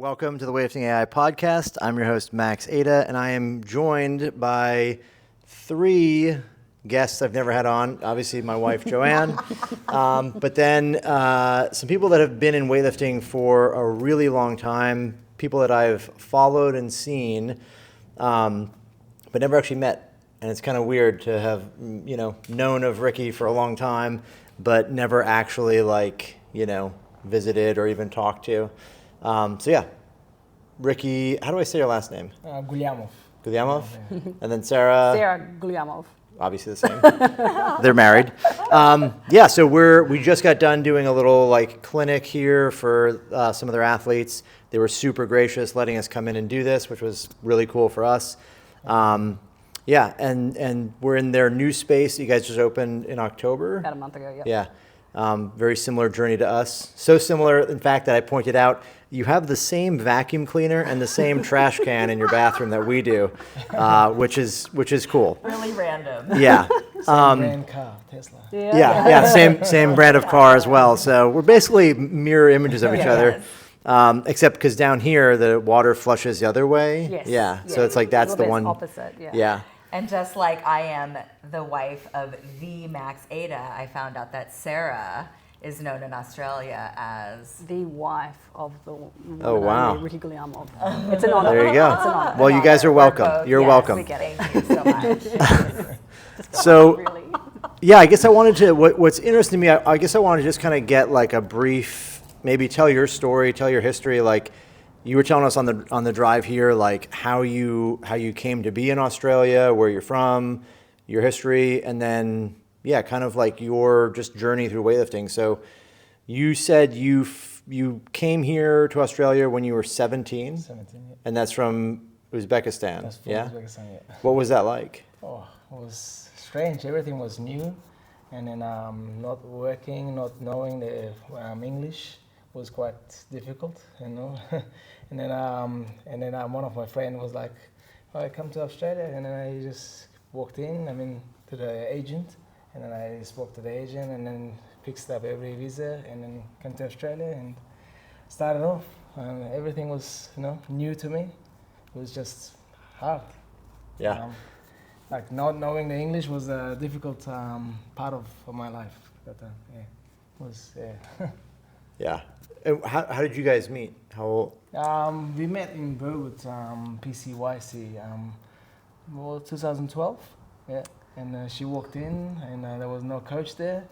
Welcome to the Weightlifting AI podcast. I'm your host, Max Ada, and I am joined by three guests I've never had on. Obviously, my wife, Joanne, but then some people that have been in weightlifting for a really long time, people that I've followed and seen, but never actually met. And it's kind of weird to have, known of Ricky for a long time, but never actually visited or even talked to. Ricky, how do I say your last name? Gulyamov. Gulyamov? Yeah. And then Sarah? Sarah Gulyamova. Obviously the same. They're married. So we just got done doing a little clinic here for some of their athletes. They were super gracious letting us come in and do this, which was really cool for us. And we're in their new space. You guys just opened in October? About a month ago, yeah. Very similar journey to us. So similar, in fact, that I pointed out, you have the same vacuum cleaner and the same trash can in your bathroom that we do, which is cool. Really random. Yeah. Same brand car, Tesla. Yeah. Same brand of car as well. So we're basically mirror images of each other. Except because down here the water flushes the other way. Yes. Yeah. So it's like that's the one. Opposite. Yeah. Yeah. And just like I am the wife of the Max Ada, I found out that Sarah is known in Australia as the wife of the Oh, wow. Ricky Gulyamova. It's an honor. There you go. It's an honor. Well, you guys are welcome. Both, You're yes, welcome. We get it. Thank you so much. So, Really. yeah, I guess I wanted to, what's interesting to me, I guess I wanted to just kind of get a brief, maybe tell your story, tell your history, you were telling us on the drive here, how you came to be in Australia, where you're from, your history, and then, kind of your just journey through weightlifting. So you said you came here to Australia when you were 17? 17, yeah. And that's from Uzbekistan, That's from Uzbekistan, yeah. What was that like? Oh, it was strange. Everything was new. And then not working, not knowing the English was quite difficult, and then one of my friends was like, "Oh, I come to Australia," and then I just walked in. To the agent, and then I spoke to the agent, and then fixed up every visa, and then came to Australia and started off. And everything was, new to me. It was just hard. Yeah. Not knowing the English was a difficult part of my life. But Yeah. And how did you guys meet? How old? We met in Burwood, PCYC, 2012. Yeah, and she walked in, and there was no coach there,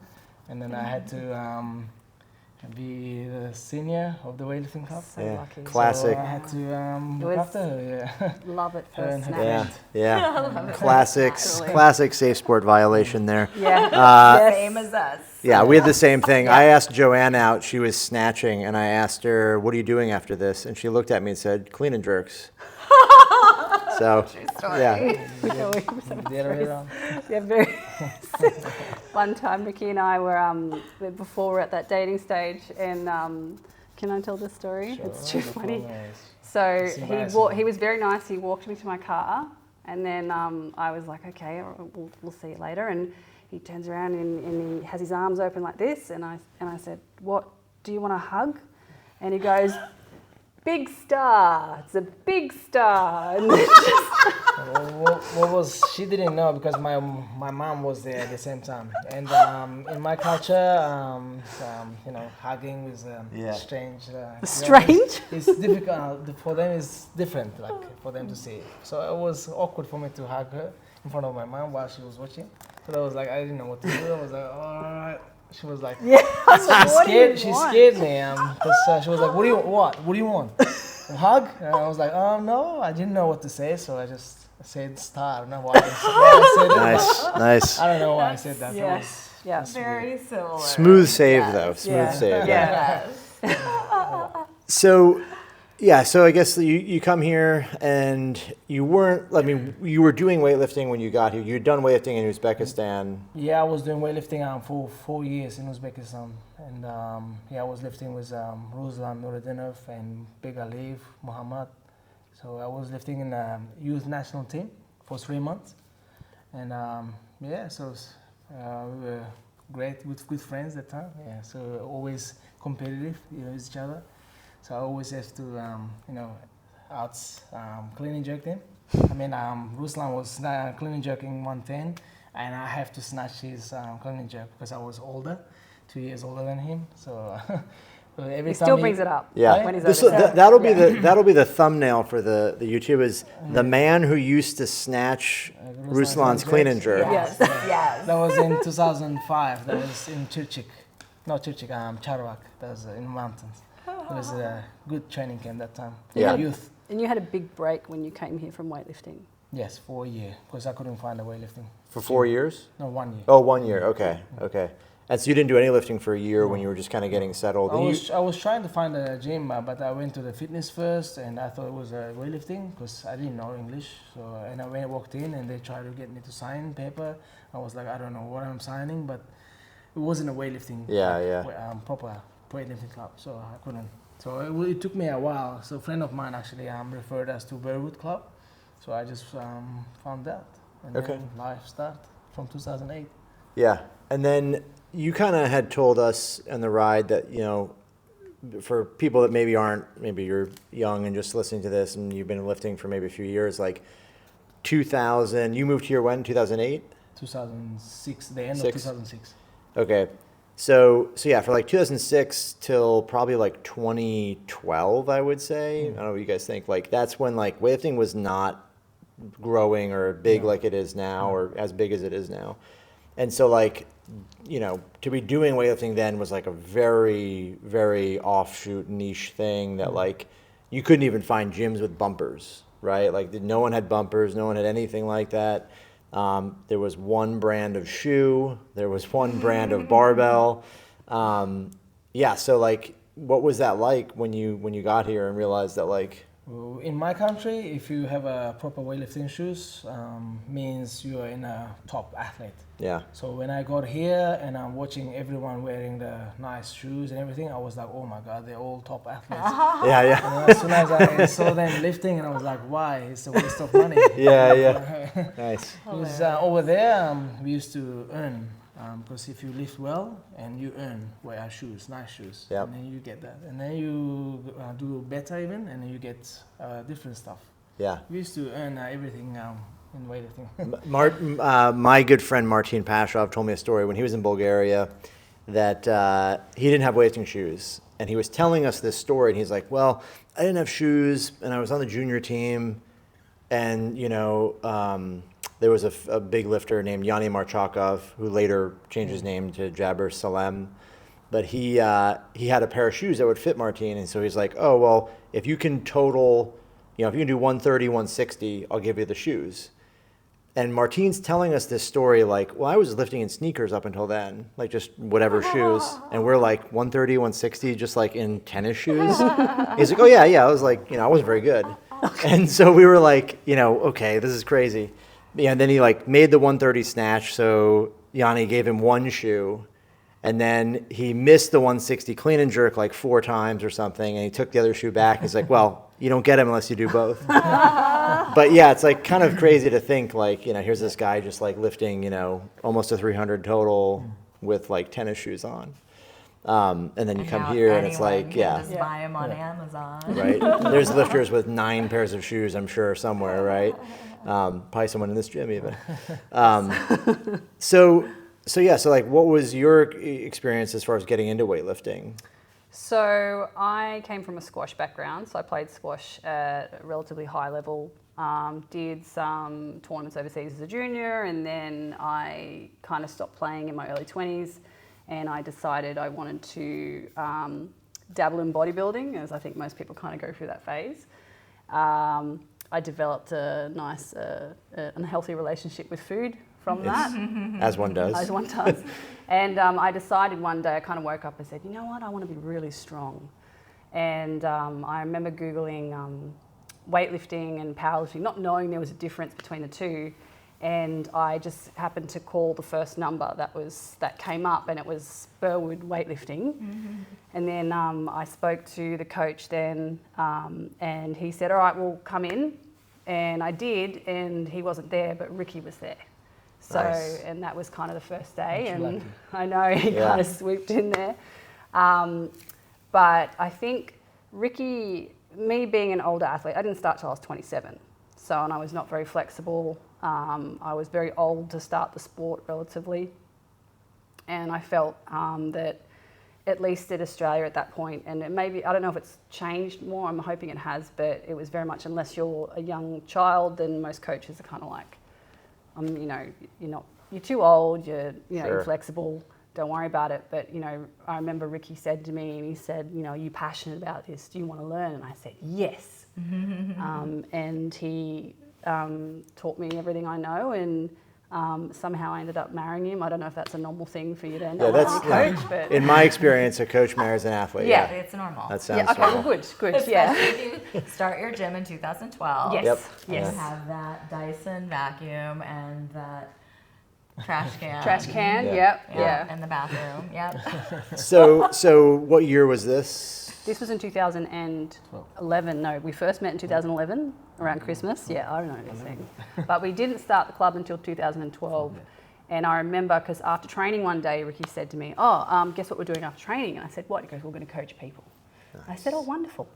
and then I had to be the senior of the weightlifting club. So lucky. Classic. So I had to look after her. Yeah. Love it Her and first her name. friend. Yeah. Classic safe sport violation there. Yeah. Same as us. Yeah, we had the same thing. I asked Joanne out. She was snatching, and I asked her, "What are you doing after this?" And she looked at me and said, "Clean and jerks." So, yeah. The other way around. Yeah, very. One time, Ricky and I were before we're at that dating stage, and can I tell this story? Sure. It's too funny. Nice. So he was very nice. He walked me to my car, and then I was like, "Okay, we'll see you later." And he turns around and he has his arms open like this, and I said, "What? Do you want a hug?" And he goes, "Big star. It's a big star." And What was she didn't know because my mom was there at the same time, and in my culture, hugging is strange. Strange? It's difficult for them. It's different, for them to see. So it was awkward for me to hug her in front of my mom while she was watching. So I was like, I didn't know what to do. I was like, all right. She was like, she scared me because she was like, what do you want? A hug? And I was like, oh no, I didn't know what to say, so I just said star. I don't know why I said that. Nice. I don't know why I said that. Yeah. Very similar. Smooth save, though. Smooth save. Yes. So, so I guess you come here and you weren't, you were doing weightlifting when you got here. You'd done weightlifting in Uzbekistan. Yeah, I was doing weightlifting for 4 years in Uzbekistan. And I was lifting with Ruslan Nuruddinov and Big Aliyev, Muhammad. So I was lifting in the youth national team for 3 months. And we were great, with good friends at the time. Yeah, so always competitive, with each other. So I always have to, clean and jerk them. I mean, Ruslan was clean and jerking 110, and I have to snatch his clean and jerk because I was older, 2 years older than him. So every He time still brings it up. Yeah, When he's This- over that'll be the thumbnail for the YouTube is the man who used to snatch Ruslan's clean and jerk. Yes. Yes. That was in 2005. That was in Charawak. That was in the mountains. It was a good training camp that time. Yeah. Youth. And you had a big break when you came here from weightlifting. Yes, for a year because I couldn't find a weightlifting. For 4 years? No, 1 year. Oh, 1 year. Okay. And so you didn't do any lifting for a year when you were just kind of getting settled. I was trying to find a gym, but I went to the fitness first, and I thought it was weightlifting because I didn't know English. So and I walked in, and they tried to get me to sign paper. I was like, I don't know what I'm signing, but it wasn't a weightlifting. Proper weightlifting club, so I couldn't. So it took me a while. So a friend of mine actually referred us to Bearwood Club. So I just found that, and then life started from 2008. Yeah, and then you kind of had told us on the ride that, for people that maybe you're young and just listening to this and you've been lifting for maybe a few years, like 2000, you moved here when, 2008? 2006, the end of 2006. Okay. So yeah, for like 2006 till probably like 2012, I would say. I don't know what you guys think. Like that's when like weightlifting was not growing or big like it is now or as big as it is now. And so like, to be doing weightlifting then was like a very, very offshoot niche thing that like you couldn't even find gyms with bumpers, right? Like no one had bumpers, no one had anything like that. There was one brand of shoe, there was one brand of barbell. So like, what was that like when you got here and realized that like? In my country, if you have a proper weightlifting shoes, means you are in a top athlete. Yeah. So when I got here and I'm watching everyone wearing the nice shoes and everything, I was like, oh my God, they're all top athletes. Yeah. And as soon as I saw them lifting, and I was like, why? It's a waste of money. Yeah. Nice. Because over there, we used to earn. Because if you lift well and you earn, wear shoes, nice shoes, and then you get that. And then you do better even, and then you get different stuff. Yeah. We used to earn everything in weightlifting. My good friend Martin Pashov told me a story when he was in Bulgaria that he didn't have weightlifting shoes. And he was telling us this story, and he's like, well, I didn't have shoes, and I was on the junior team, and, there was a big lifter named Yanni Marchakov who later changed his name to Jabir Salem. But he had a pair of shoes that would fit Martin. And so he's like, oh, well, if you can total, if you can do 130, 160, I'll give you the shoes. And Martin's telling us this story like, well, I was lifting in sneakers up until then, like just whatever shoes. And we're like 130, 160, just like in tennis shoes. He's like, oh, yeah. I was like, I wasn't very good. And so we were like, okay, this is crazy. Yeah, and then he like made the 130 snatch, so Yanni gave him one shoe, and then he missed the 160 clean and jerk like 4 times or something, and he took the other shoe back. He's like, well, you don't get him unless you do both. But yeah, it's like kind of crazy to think like, here's this guy just like lifting, almost a 300 total with like tennis shoes on. And then you come here and it's like, just buy them on Amazon. Right. There's lifters with 9 pairs of shoes, I'm sure, somewhere, right? Probably someone in this gym even. So like, what was your experience as far as getting into weightlifting? So I came from a squash background, so I played squash at a relatively high level, did some tournaments overseas as a junior, and then I kind of stopped playing in my early 20s, and I decided I wanted to dabble in bodybuilding, as I think most people kind of go through that phase. I developed a nice, unhealthy relationship with food from that. As one does. As one does. And I decided one day, I kind of woke up and said, you know what, I want to be really strong. And I remember Googling weightlifting and powerlifting, not knowing there was a difference between the two. And I just happened to call the first number that came up, and it was Burwood Weightlifting. And then I spoke to the coach then, and he said, all right, we'll come in. And I did, and he wasn't there, but Ricky was there. So, nice. And that was kind of the first day, and lucky. I know he kind of swooped in there. But I think Ricky, me being an older athlete, I didn't start till I was 27. So, and I was not very flexible. I was very old to start the sport relatively. And I felt that at least at Australia at that point, and it maybe, I don't know if it's changed more, I'm hoping it has, but it was very much, unless you're a young child, then most coaches are kind of like, you know, you're too old, you're flexible, don't worry about it. But, you know, I remember Ricky said to me, and he said, you know, are you passionate about this? Do you want to learn? And I said, yes. And he taught me everything I know, and somehow I ended up marrying him. I don't know if that's a normal thing for you to end up with a coach, but in my experience, a coach marries an athlete. Yeah. It's normal. That sounds okay, normal. well, good, Especially yeah. if you start your gym in 2012. Yes, Yep. yes. You have that Dyson vacuum and that trash can. Trash can, Yeah. yeah. In the bathroom, yep. So what year was this? This was in 2011. No, we first met in 2011 around Christmas. Yeah, I don't know this thing. But we didn't start the club until 2012. And I remember because after training one day, Ricky said to me, guess what we're doing after training? And I said, what? He goes, we're going to coach people. Nice. I said, oh, wonderful.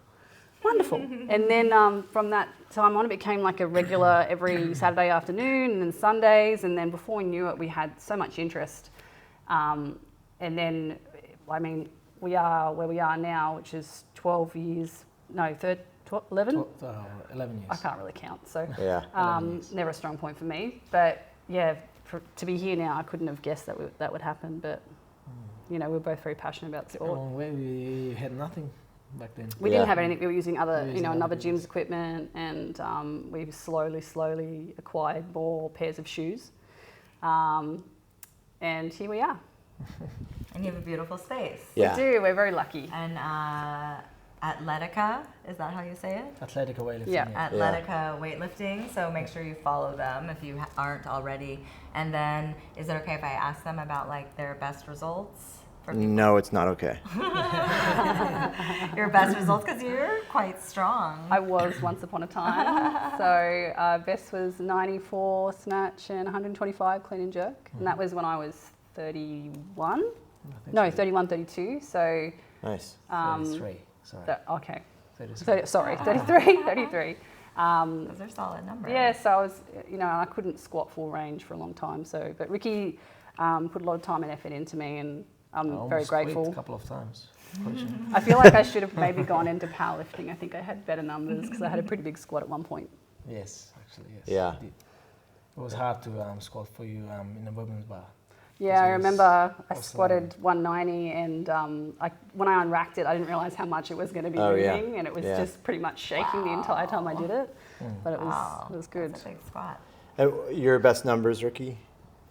And then from that time on, it became like a regular every Saturday afternoon and then Sundays. And then before we knew it, we had so much interest. And then, I mean, we are where we are now, which is 11 years. 11 years. I can't really count, so Yeah. never a strong point for me. But yeah, to be here now, I couldn't have guessed that would happen. But you know, we're both very passionate about the sport. We had nothing back then. We didn't have anything. We were using other gym's equipment, and we slowly acquired more pairs of shoes. And here we are. And you have a beautiful space. Yeah. We do. We're very lucky. And Atletika, is that how you say it? Atletika Weightlifting. Yeah. Atletika Weightlifting. So make sure you follow them if you aren't already. And then, is it okay if I ask them about like their best results? No, it's not okay. Your best results, because you're quite strong. I was once upon a time. So best was 94 snatch and 125 clean and jerk. And that was when I was 31. No, 31, 32. So Nice. 33. Sorry. Okay. 33. Sorry, 33. 33. Those are solid numbers. Yeah, so I was, I couldn't squat full range for a long time. So, but Ricky put a lot of time and effort into me, and I'm very grateful. Quit a couple of times. I feel like I should have maybe gone into powerlifting. I think I had better numbers because I had a pretty big squat at one point. Yes, actually, yes. Yeah. It was hard to squat for you in the women's bar. Yeah, I remember I squatted 190, and when I unracked it, I didn't realize how much it was going to be moving, and it was just pretty much shaking the entire time I did it. But it was good. That's a big squat. Your best numbers, Ricky?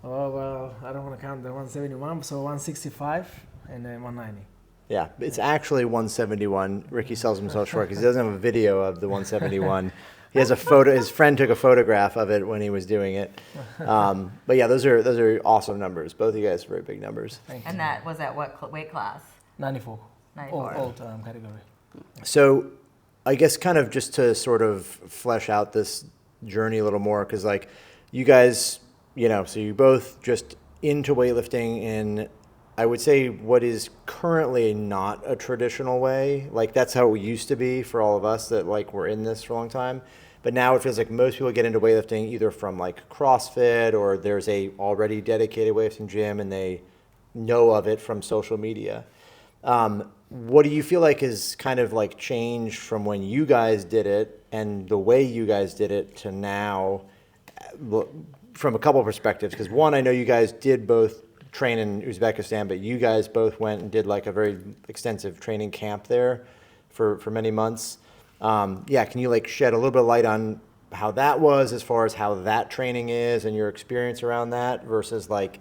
Oh, well, I don't want to count the 171, so 165 and then 190. Yeah, it's actually 171. Ricky sells himself short because he doesn't have a video of the 171. He has a photo. His friend took a photograph of it when he was doing it. But yeah, those are awesome numbers. Both of you guys are very big numbers. And that was at what weight class? 94. 94. Old category. So I guess kind of just to sort of flesh out this journey a little more, because like you guys, so you both just into weightlifting in, I would say, what is currently not a traditional way. Like that's how it used to be for all of us that like were in this for a long time. But now it feels like most people get into weightlifting either from like CrossFit, or there's a already dedicated weightlifting gym and they know of it from social media. What do you feel like is kind of like changed from when you guys did it and the way you guys did it to now, from a couple of perspectives? Because one, I know you guys did both train in Uzbekistan, but you guys both went and did like a very extensive training camp there for many months. Can you like shed a little bit of light on how that was, as far as how that training is and your experience around that versus like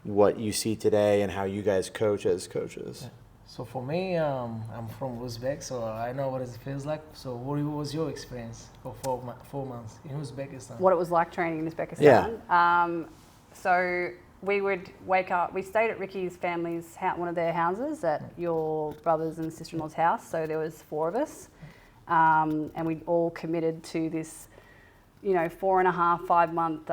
what you see today and how you guys coach as coaches? Yeah. So for me, I'm from Uzbek, so I know what it feels like. So what was your experience for 4 months in Uzbekistan? What it was like training in Uzbekistan? Yeah. So we would wake up, we stayed at Ricky's family's house, one of their houses, at your brother's and sister-in-law's house. So there was 4 of us. And we all committed to this, 4.5, 5 month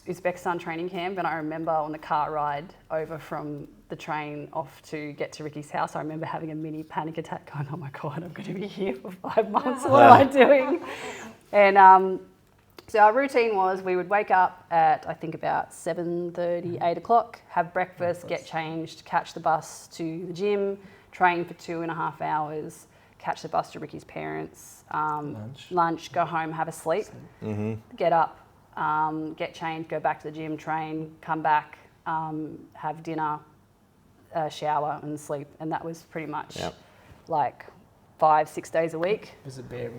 Uzbekistan training camp. And I remember on the car ride over from the train off to get to Ricky's house, I remember having a mini panic attack going, oh my God, I'm going to be here for 5 months. What am I doing? And so our routine was we would wake up at, I think, about 7:30, 8 o'clock, have breakfast, get changed, catch the bus to the gym, train for 2.5 hours, catch the bus to Ricky's parents, lunch, go home, have a sleep, get up, get changed, go back to the gym, train, come back, have dinner, shower and sleep. And that was pretty much like 5-6 days a week. Was it bare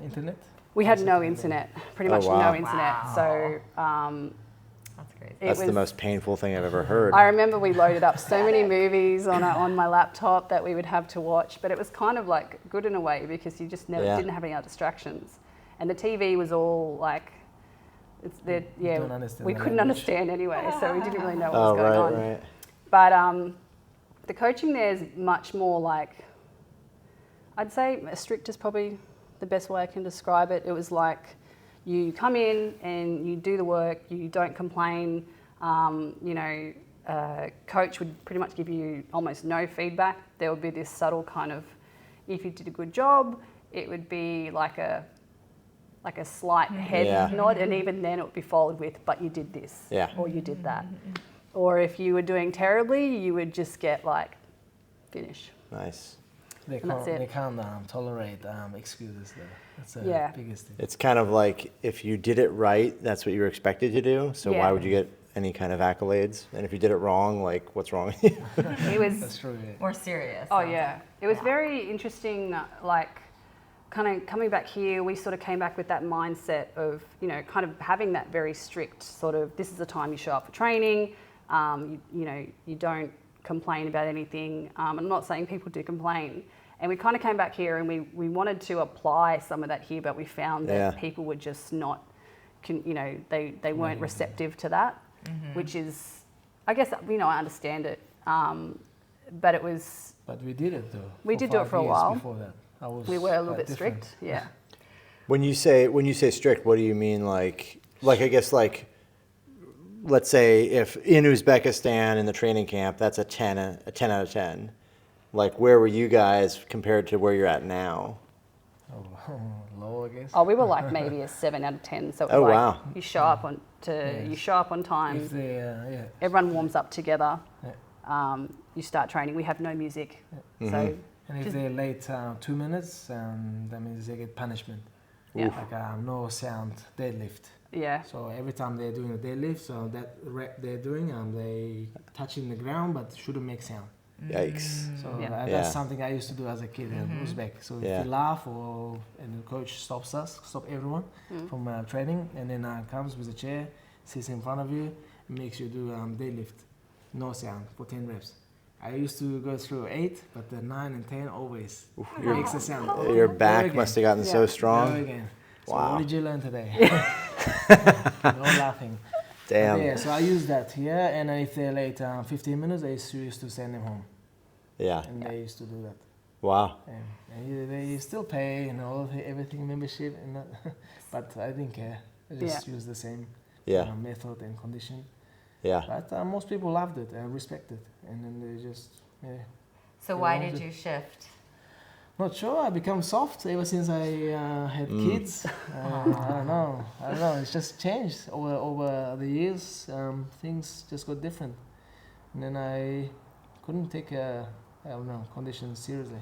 internet? We had no internet, pretty much no internet. Wow. So That's crazy. That's the most painful thing I've ever heard. I remember we loaded up so many movies on my laptop that we would have to watch, but it was kind of like good in a way because you just never didn't have any other distractions. And the TV was all like, we couldn't understand anyway, so we didn't really know what was going on. Right. But the coaching there is much more like, I'd say strict is probably the best way I can describe it. It was like you come in and you do the work, you don't complain. Coach would pretty much give you almost no feedback. There would be this subtle kind of, if you did a good job, it would be like a slight head nod, and even then it would be followed with, but you did this, or you did that. Or if you were doing terribly, you would just get like, finish. Nice. They can't tolerate excuses though. That's the biggest thing. It's kind of like if you did it right, that's what you were expected to do. So why would you get any kind of accolades? And if you did it wrong, like what's wrong with you? It was That's true. More serious. Oh yeah, it was very interesting. Like, kind of coming back here, we sort of came back with that mindset of kind of having that very strict sort of, this is the time you show up for training. You don't complain about anything. I'm not saying people do complain. And we kind of came back here and we wanted to apply some of that here, but we found that people were just not, they weren't receptive to that, which is, I guess, I understand it. But it was... But we did it though. We did do it for a while. Before that. We were a little bit strict, When you say strict, what do you mean? Like I guess like, let's say if in Uzbekistan in the training camp, that's a 10 out of 10. Like where were you guys compared to where you're at now? Low, I guess. Oh, we were like maybe a 7 out of 10. So it was you show up on time. Everyone warms up together. You start training. We have no music. So and if they're late 2 minutes, that means they get punishment. Like no sound deadlift. Yeah. So every time they're doing a deadlift, so that rep they're doing, they touching the ground but shouldn't make sound. Yikes. So that's something I used to do as a kid in Uzbek. So if you laugh and the coach stops everyone from training, and then comes with a chair, sits in front of you, makes you do deadlift, no sound for 10 reps. I used to go through 8, but the 9 and 10 always makes a sound. Your back must have gotten so strong. Again. So Wow. what did you learn today? No laughing. Damn. So I use that here, and if they're late 15 minutes, I used to send them home. Yeah. And they used to do that. Wow. And they still pay everything membership, and that. But I think I just use the same method and condition. Yeah. But most people loved it and respected it, and then they just So why did you shift? Not sure. I become soft ever since I had kids. I don't know. It's just changed over the years. Things just got different, and then I couldn't take conditions seriously.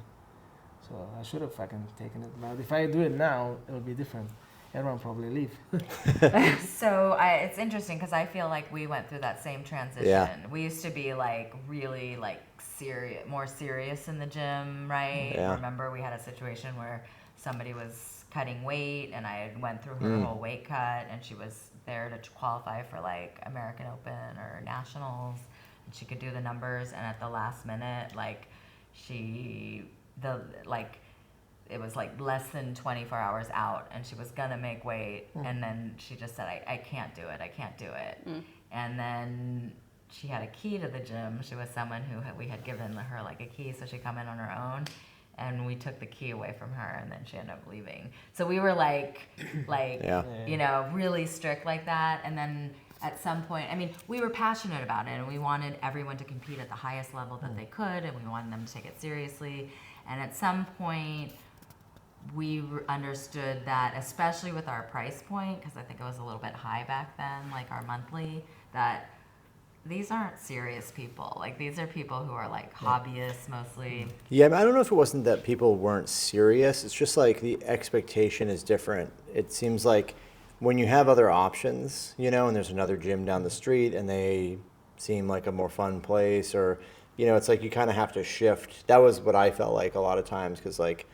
So I should have fucking taken it. But if I do it now, it'll be different. Everyone probably leave. So it's interesting because I feel like we went through that same transition. Yeah. We used to be like really like more serious in the gym, right? Yeah. Remember we had a situation where somebody was cutting weight and I went through her whole weight cut, and she was there to qualify for like American Open or Nationals, and she could do the numbers, and at the last minute, like it was like less than 24 hours out, and she was gonna make weight, and then she just said, I can't do it. And then she had a key to the gym. She was someone who we had given her like a key so she'd come in on her own, and we took the key away from her, and then she ended up leaving. So we were like really strict like that. And then at some point, I mean, we were passionate about it and we wanted everyone to compete at the highest level that they could, and we wanted them to take it seriously. And at some point, we understood that, especially with our price point, because I think it was a little bit high back then, like our monthly, that these aren't serious people. Like, these are people who are like hobbyists mostly. Yeah, I don't know if it wasn't that people weren't serious. It's just like the expectation is different. It seems like when you have other options, you know, and there's another gym down the street and they seem like a more fun place, or, you know, it's like you kind of have to shift. That was what I felt like a lot of times, because like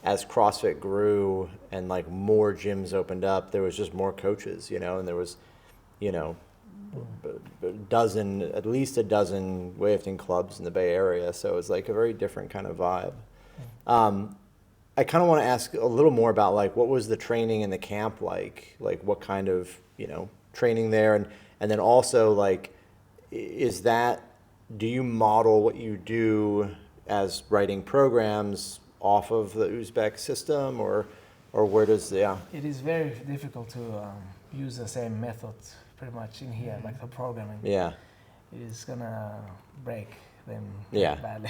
as CrossFit grew and like more gyms opened up, there was just more coaches, you know, and there was, you know, at least a dozen weightlifting clubs in the Bay Area. So it was like a very different kind of vibe. I kind of want to ask a little more about like, what was the training in the camp like what kind of, you know, training there, and then also like, do you model what you do as writing programs off of the Uzbek system, or where does It is very difficult to use the same method pretty much in here, like the programming. Yeah. It is gonna break them Yeah. badly,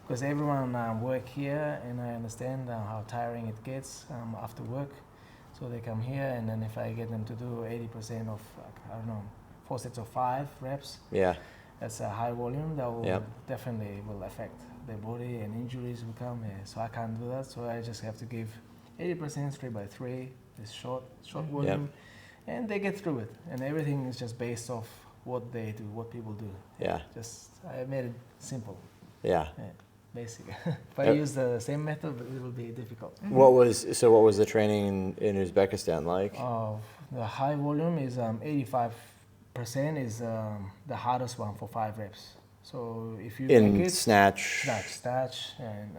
because everyone work here, and I understand how tiring it gets after work. So they come here, and then if I get them to do 80% of, I don't know, 4 sets of 5 reps, Yeah. that's a high volume. That will Yep. definitely will affect their body, and injuries will come. So I can't do that. So I just have to give 80% 3x3, this short volume, and they get through it. And everything is just based off what they do, what people do. Yeah. Just I made it simple, Yeah. basic. If I use the same method, it will be difficult. What was the training in Uzbekistan like? The high volume is 85% is the hardest one for 5 reps. So if you In make it, snatch. and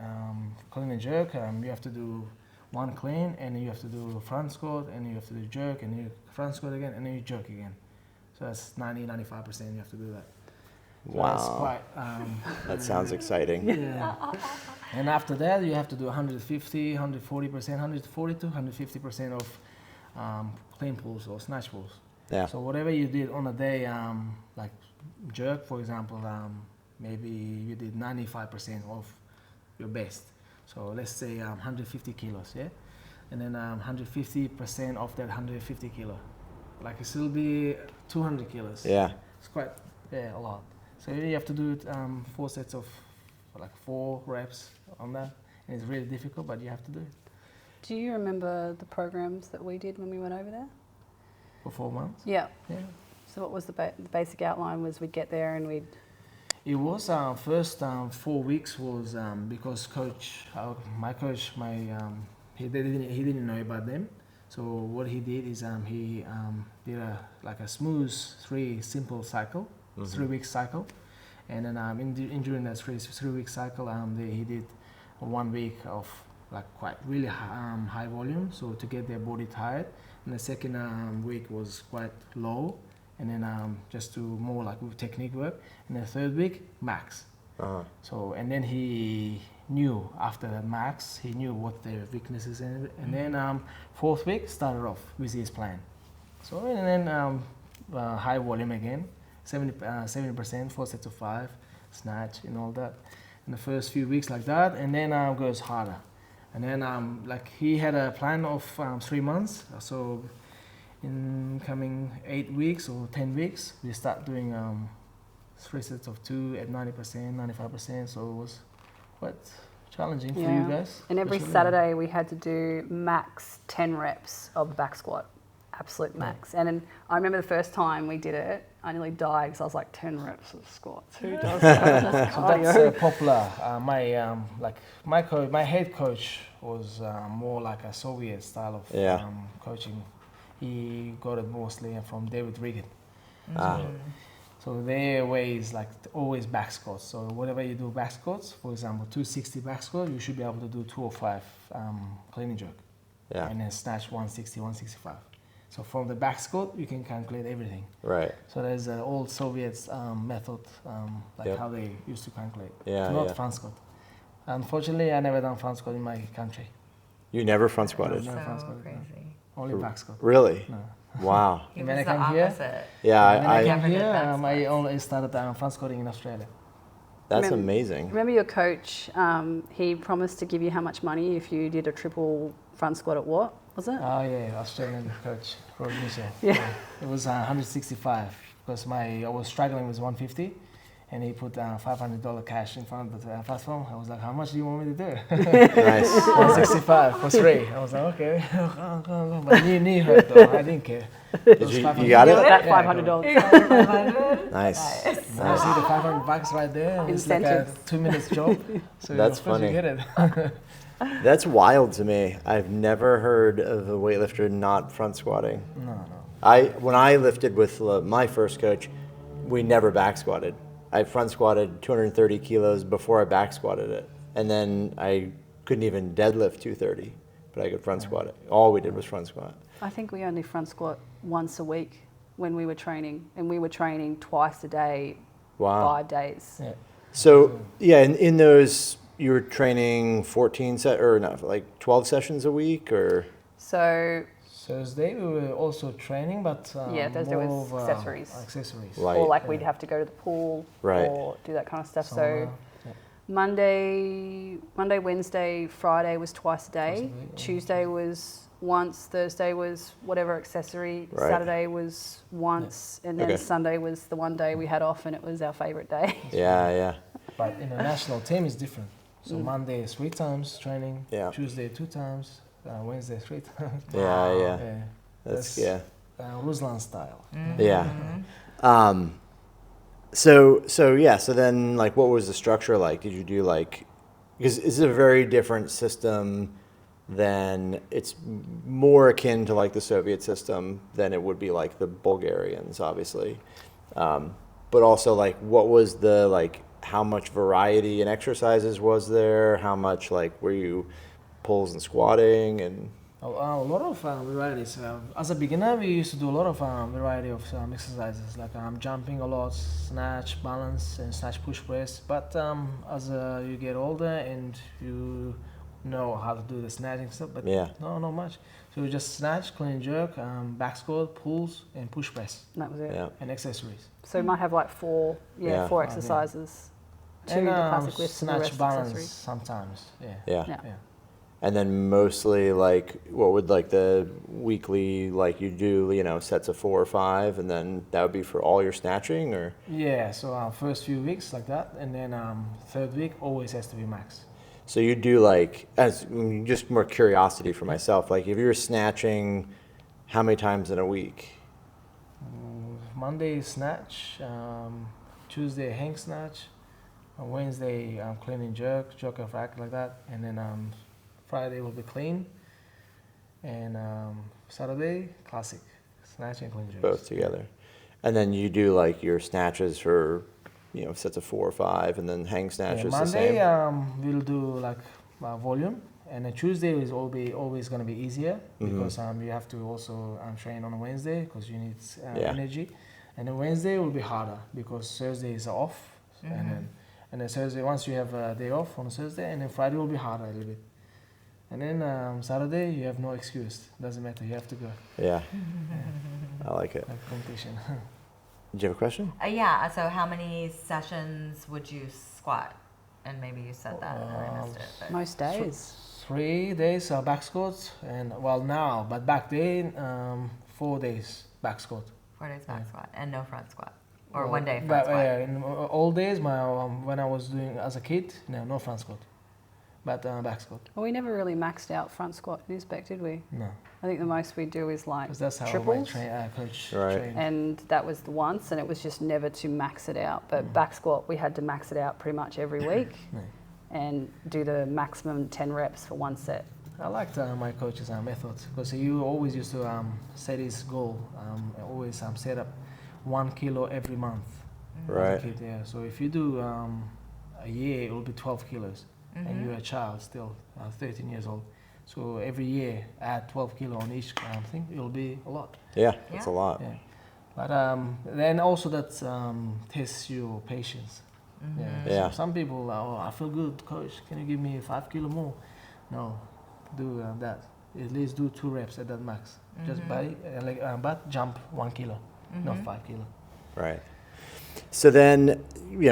clean and jerk, you have to do 1 clean, and you have to do front squat, and you have to do jerk, and you front squat again, and then you jerk again. So that's 95% you have to do that. So that's Wow. quite, That sounds exciting. yeah. And after that, you have to do 150, 140%, 140 to 150% of clean pulls or snatch pulls. Yeah. So whatever you did on a day, like jerk, for example, maybe you did 95% of your best. So let's say 150 kilos, yeah? And then 150% of that 150 kilo. Like it still be 200 kilos. Yeah. It's quite, a lot. So you have to do it 4 sets of like 4 reps on that. And it's really difficult, but you have to do it. Do you remember the programs that we did when we went over there? For 4 months. Yeah. Yeah. So what was the basic outline? Was we'd get there and we'd... It was first 4 weeks was because my coach, he didn't know about them. So what he did is he did a smooth 3 simple cycle, 3-week cycle, and then during that 3-week cycle, he did 1 week of like quite really high volume, so to get their body tired. And the second week was quite low, and then just do more like technique work. And the third week, max. So, and then he knew after the max, he knew what their weaknesses and then 4th week started off with his plan. So, and then high volume again, 70%, 4 sets of 5, snatch and all that. In the first few weeks like that, and then goes harder. And then like he had a plan of 3 months. So in coming 8 weeks or 10 weeks, we start doing 3 sets of 2 at 90%, 95%. So it was quite challenging for you guys. And every especially. Saturday we had to do max 10 reps of the back squat, absolute max. And then I remember the first time we did it, I nearly died because I was like 10 reps of squats. Who does that? So that's popular. My head coach was more like a Soviet style of coaching. He got it mostly from David Rigan. So their way is like always back squats. So whatever you do back squats, for example, 260 back squat, you should be able to do 205 clean and jerk. Yeah. And then snatch 160, 165. So from the back squat, you can calculate everything. Right. So there's an old Soviet method, how they used to calculate. Yeah, Not front squat. Unfortunately, I never done front squat in my country. You never front squatted? No, front So squat, no. crazy. Only back squat. Really? No. Wow. He When was I the come here- opposite. Yeah, When I came never did here, back I squats. only started front squatting in Australia. that's Remem- amazing. Remember your coach, he promised to give you how much money if you did a triple front squat at what, was it? Oh yeah, Australian coach, Rod Mitchell. Yeah. It was 165 because I was struggling with 150, and he put $500 cash in front of the platform. I was like, how much do you want me to do? Nice. 165 for free. I was like, okay. But knee hurt though. I didn't care. It was you 500. got it? That Yeah, I got $500. it. Nice. I see the $500 right there. It's like a Incentives. 2 minutes job. So That's of course funny. you get it. That's wild to me. I've never heard of a weightlifter not front squatting. No. When I lifted with my first coach, we never back squatted. I front squatted 230 kilos before I back squatted it. And then I couldn't even deadlift 230, but I could front squat it. All we did was front squat. I think we only front squat once a week when we were training, and we were training twice a day, Wow. 5 days. Yeah. So, yeah, in those, you were training 12 sessions a week, or? So, Thursday we were also training, but Yeah, Thursday more was of, accessories. Accessories. Light. or like we'd have to go to the pool Right. or do that kind of stuff. Sauna, So yeah. Monday, Wednesday, Friday was twice a day. Twice a week, yeah. Tuesday was once. Thursday was whatever accessory. Right. Saturday was once, and then Okay. Sunday was the one day we had off, and it was our favourite day. Yeah. But in the national team is different. So Monday is 3 times training. Yeah. Tuesday 2 times. Wednesday 3 times. Yeah. Yeah. That's, yeah. Ruslan style. Yeah. So then, like, what was the structure like? Did you do like, because it's a very different system than, it's more akin to like the Soviet system than it would be like the Bulgarians, obviously. But also, like, what was the, like, how much variety in exercises was there? How much, like, were you pulls and squatting and? A lot of varieties. As a beginner, we used to do a lot of variety of exercises, like jumping a lot, snatch, balance, and snatch, push, press. But as you get older and you know how to do the snatching stuff, but Yeah. no, not much. So you just snatch, clean and jerk, back squat, pulls, and push press, And that was it. Yeah. and accessories. So you might have like four Yeah. exercises. Two and the classic lifts and the snatch rest balance accessories. sometimes. Yeah. Yeah. Yeah. Yeah. And then mostly, like, what would, like, the weekly, like, you do, sets of 4 or 5, and then that would be for all your snatching, or? Yeah, so first few weeks like that, and then third week always has to be max. So you do, like, just more curiosity for myself, like, if you're snatching, how many times in a week? Monday snatch, Tuesday hang snatch, Wednesday clean and jerk, jerk and rack like that, and then Friday will be clean, and Saturday classic snatch and clean jerk. Both together. And then you do, like, your snatches for, sets of 4 or 5, and then hang snatches the Monday same? we'll do like volume, and then Tuesday is always going to be easier because you have to also train on a Wednesday because you need Yeah. energy, and then Wednesday will be harder because Thursday is off, and then Thursday once you have a day off on Thursday, and then Friday will be harder a little bit, and then Saturday you have no excuse. Doesn't matter, you have to go. Yeah. I like it. Like competition. Did you have a question? Yeah. So how many sessions would you squat? And maybe you said that and I missed it. But Most days. 3 days back squats, and well now, but back then 4 days back squat. 4 days back squat and no front squat, or Well, 1 day front but, squat. in all days, when I was doing as a kid, no front squat, but back squat. Well, we never really maxed out front squat in Uzbek, did we? No, I think the most we do is like because that's how triples. my coach Right. trained. And that was the once, and it was just never to max it out. But back squat, we had to max it out pretty much every week Yeah. and do the maximum 10 reps for one set. I liked my coach's method because he always used to set his goal. Always set up 1 kilo every month. As Right. a kid, yeah. So if you do a year, it will be 12 kilos, and you're a child still, 13 years old. So every year, add 12 kilo on each thing. It will be a lot. Yeah, that's a Yeah. lot. Yeah. But then also that tests your patience. Yeah. Yeah. Some people, I feel good, coach. Can you give me 5 kilo more? No, do that. at least do 2 reps at that max. Just by but jump 1 kilo, not 5 kilo. Right. So then,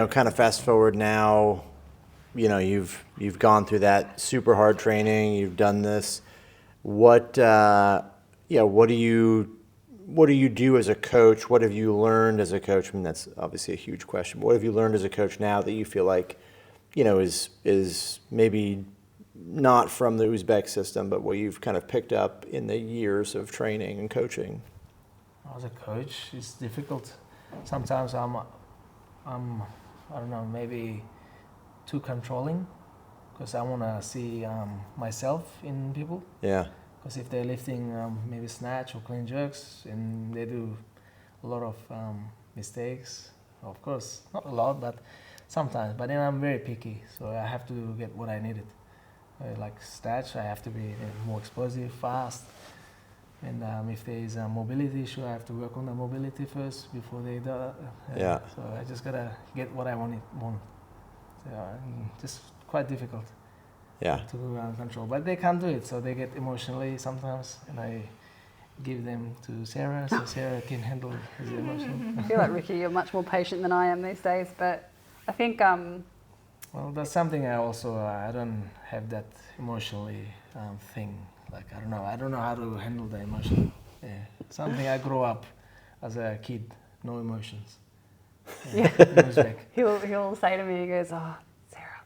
kind of fast forward now, you've gone through that super hard training. You've done this. What do you do as a coach? What have you learned as a coach? I mean, that's obviously a huge question. What have you learned as a coach now that you feel like, is maybe not from the Uzbek system, but what you've kind of picked up in the years of training and coaching? As a coach, it's difficult. Sometimes I'm I don't know, maybe too controlling, because I want to see myself in people. Yeah. Because if they're lifting maybe snatch or clean jerks and they do a lot of mistakes, of course, not a lot, but sometimes. But then I'm very picky, so I have to get what I needed. Like snatch, I have to be more explosive, fast. And if there is a mobility issue, I have to work on the mobility first before they do. Yeah. So I just gotta get what I want. So just quite difficult. Yeah. To control, but they can't do it, so they get emotionally sometimes, and I give them to Sarah, so Sarah can handle his emotion. I feel like, Ricky, you're much more patient than I am these days, but I think Well, that's something I also I don't have that emotionally thing. Like I don't know how to handle the emotion. Yeah, something I grew up as a kid, no emotions. Yeah. In Uzbek. he'll say to me, he goes, "Oh, Sarah,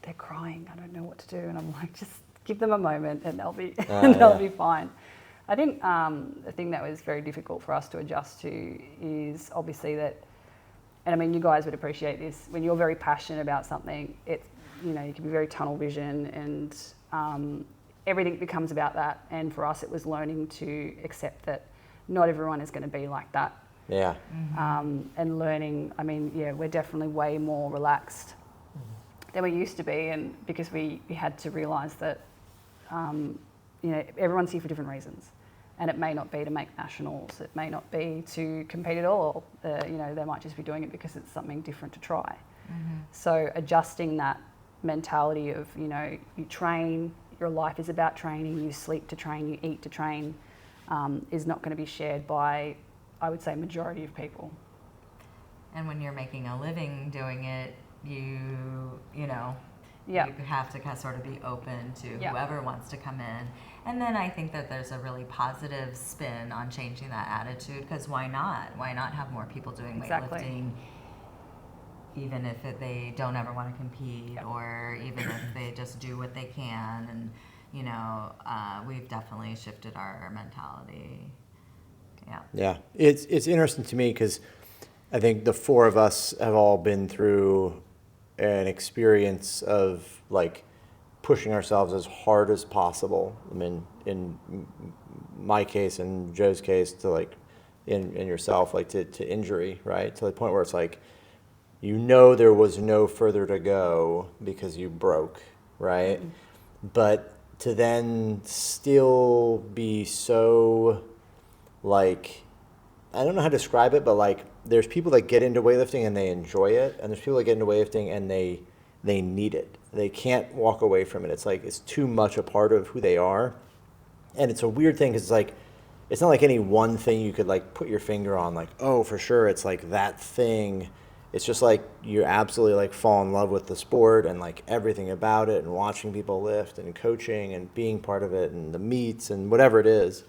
they're crying. I don't know what to do." And I'm like, just give them a moment, and they'll be fine. I think the thing that was very difficult for us to adjust to is obviously that, and I mean, you guys would appreciate this, when you're very passionate about something, it's, you can be very tunnel vision, and everything becomes about that. And for us, it was learning to accept that not everyone is going to be like that. Yeah. And learning, I mean, we're definitely way more relaxed than we used to be, and because we had to realise that, everyone's here for different reasons. And it may not be to make nationals, it may not be to compete at all. They might just be doing it because it's something different to try. So adjusting that mentality of, you train, your life is about training, you sleep to train, you eat to train, is not going to be shared by, I would say, majority of people. And when you're making a living doing it, you have to sort of be open to whoever wants to come in. And then I think that there's a really positive spin on changing that attitude, because why not? Why not have more people doing weightlifting, even if they don't ever want to compete, or even if they just do what they can. And, we've definitely shifted our mentality. Yeah. Yeah. It's interesting to me because I think the four of us have all been through an experience of like pushing ourselves as hard as possible. I mean, in my case and Joe's case, to like in yourself, like to injury, right? To the point where it's like, there was no further to go because you broke, right? But to then still be so like, I don't know how to describe it, but like there's people that get into weightlifting and they enjoy it, and there's people that get into weightlifting and they need it. They can't walk away from it. It's like it's too much a part of who they are. And it's a weird thing because it's not like any one thing you could like put your finger on, like, oh, for sure it's like that thing. It's just like you absolutely like fall in love with the sport and like everything about it, and watching people lift and coaching and being part of it and the meets and whatever it is.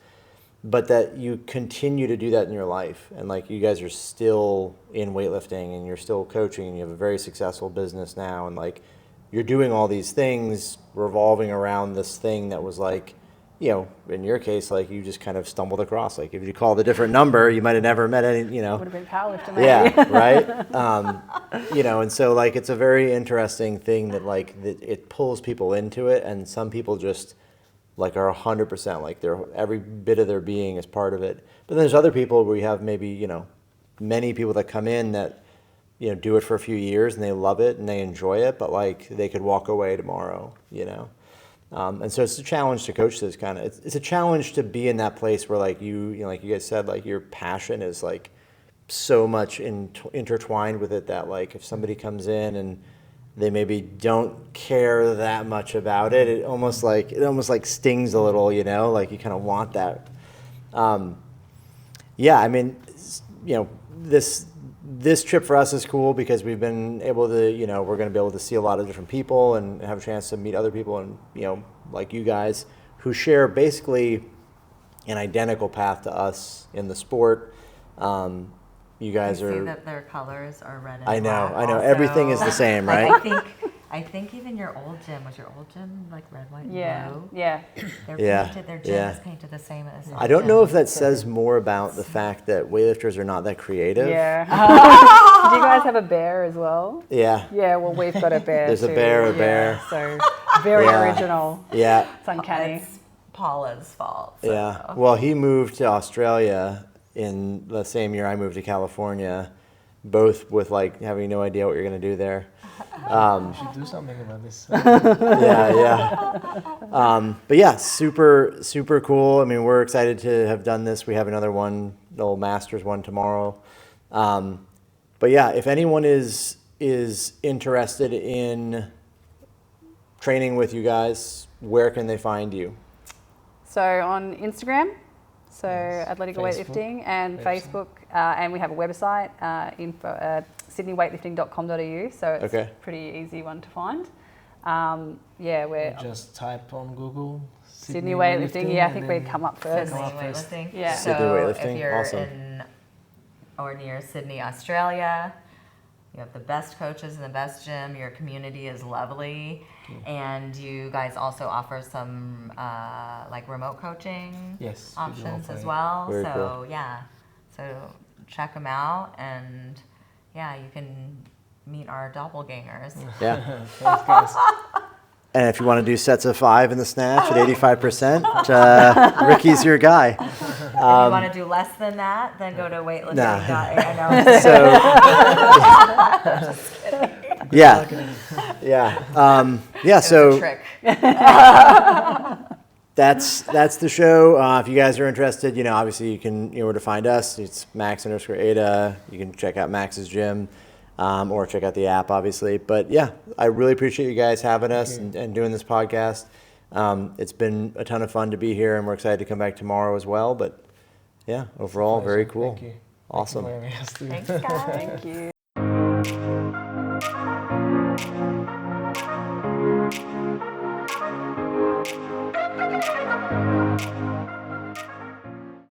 But that you continue to do that in your life, and like you guys are still in weightlifting and you're still coaching and you have a very successful business now, and like you're doing all these things revolving around this thing that was like, in your case, like you just kind of stumbled across. Like if you called a different number, you might have never met any, Would have been powerlifting. Yeah, right. And so like it's a very interesting thing that like that it pulls people into it, and some people just like are 100%, like every bit of their being is part of it. But then there's other people where you have maybe, many people that come in that, do it for a few years and they love it and they enjoy it, but like they could walk away tomorrow, And so it's a challenge to coach this kind of, it's a challenge to be in that place where like like you guys said, like your passion is like so much intertwined with it that like if somebody comes in and they maybe don't care that much about it. It almost like stings a little, you know, like you kind of want that. Yeah, I mean, you know, this trip for us is cool because we've been able to, you know, we're going to be able to see a lot of different people and have a chance to meet other people, and, you know, like you guys who share basically an identical path to us in the sport. You guys I are. see that their colors are red and I know. black also. Everything is the same, right? I think even your old gym, was your old gym like red, white, and blue? Yeah. They're Yeah, painted, their gym yeah. is painted the same as our I don't know gym. if that says more about the fact that weightlifters are not that creative. Yeah. Do you guys have a bear as well? Yeah. Yeah, well, we've got a bear There's a too. bear, a Yeah, bear. So very Yeah. original. Yeah. It's uncanny. It's Paula's fault. So. Yeah. Well, he moved to Australia in the same year I moved to California, both with like having no idea what you're going to do there. You should do something about this. Yeah. But yeah, super, super cool. I mean, we're excited to have done this. We have another one, the old Masters one tomorrow. But yeah, if anyone is interested in training with you guys, where can they find you? So on Instagram, so Yes. Atletika Facebook. Weightlifting, and Website. Facebook, and we have a website, info at sydneyweightlifting.com.au, so it's Okay. a pretty easy one to find. Yeah, we're Just type on Google Sydney Weightlifting. Yeah, I and think then we'd come up first. Sydney Come up first. weightlifting. Yeah. So Sydney weightlifting, if you're awesome. in or near Sydney, Australia, you have the best coaches and the best gym. Your community is lovely, and you guys also offer some like remote coaching Yes, we do options offer as it. well. Very so cool. yeah, so check them out, and yeah, you can meet our doppelgangers. Yeah. Thanks, guys. And if you want to do sets of 5 in the snatch at 85%, Ricky's your guy. If you want to do less than that, then go to weightlifting. Nah. I know. So, yeah, yeah, yeah. So Trick. that's the show. If you guys are interested, you know, obviously you know where to find us. It's Max_Ada. You can check out Max's gym, or check out the app, obviously. But yeah, I really appreciate you guys having us and doing this podcast. It's been a ton of fun to be here, and we're excited to come back tomorrow as well. But yeah, overall, very cool. Thank you. Awesome. Thank you for having us too. Thanks, guys. Thank you.